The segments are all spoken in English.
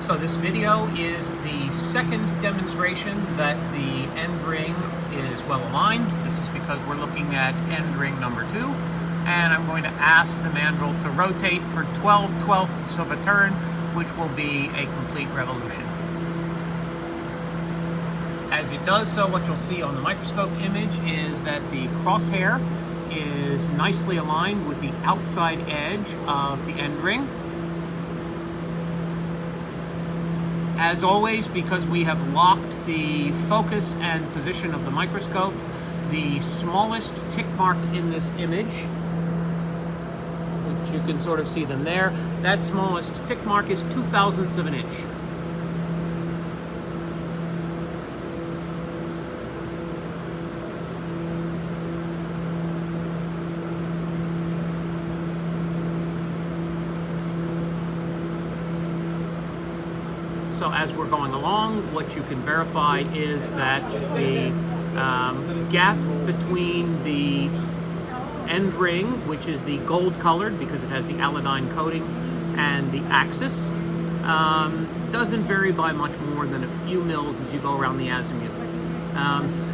So this video is the second demonstration that the end ring is well aligned. This is because we're looking at end ring number 2, and I'm going to ask the mandrel to rotate for 12/12ths of a turn, which will be a complete revolution. As it does so, what you'll see on the microscope image is that the crosshair is nicely aligned with the outside edge of the end ring. As always, because we have locked the focus and position of the microscope, the smallest tick mark in this image, which you can sort of see them there, that smallest tick mark is 0.02 of an inch. So as we're going along, what you can verify is that the gap between the end ring, which is the gold colored because it has the Aladyne coating, and the axis doesn't vary by much more than a few mils as you go around the azimuth.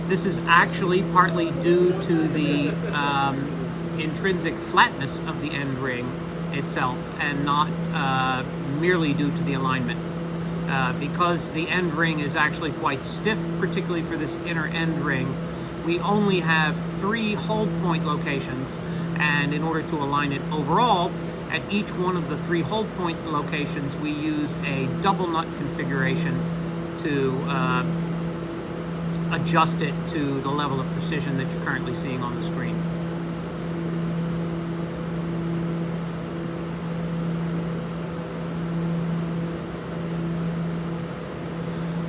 This is actually partly due to the intrinsic flatness of the end ring itself, and not merely due to the alignment. Because the end ring is actually quite stiff, particularly for this inner end ring, we only have 3 hold point locations, and in order to align it overall, at each one of the 3 hold point locations we use a double nut configuration to adjust it to the level of precision that you're currently seeing on the screen.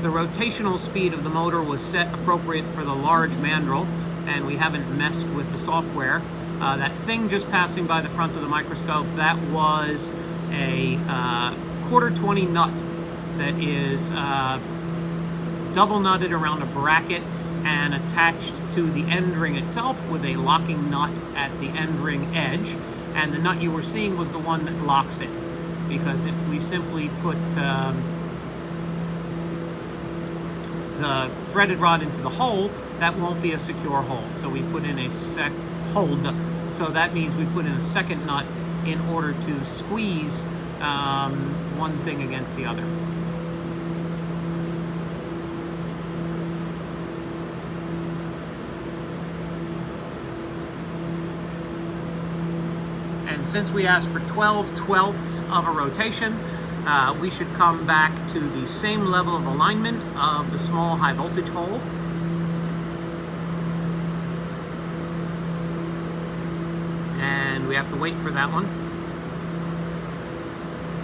The rotational speed of the motor was set appropriate for the large mandrel, and we haven't messed with the software. That thing just passing by the front of the microscope, that was a 1/4-20 nut that is double nutted around a bracket and attached to the end ring itself with a locking nut at the end ring edge, and the nut you were seeing was the one that locks it, because if we simply put the threaded rod into the hole, that won't be a secure hole. So we put in a hold. So that means we put in a second nut in order to squeeze one thing against the other. And since we asked for 12/12ths of a rotation, we should come back to the same level of alignment of the small high voltage hole. And we have to wait for that one.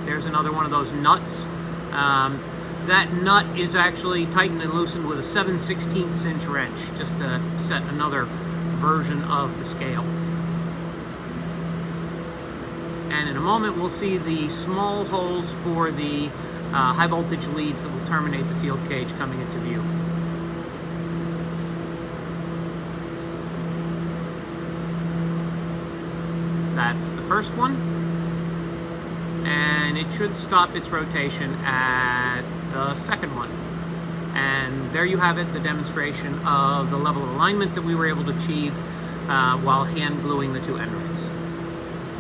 There's another one of those nuts. That nut is actually tightened and loosened with a 7/16 inch wrench, just to set another version of the scale. And in a moment, we'll see the small holes for the high voltage leads that will terminate the field cage coming into view. That's the first one. And it should stop its rotation at the second one. And there you have it, the demonstration of the level of alignment that we were able to achieve while hand gluing the 2 end rings.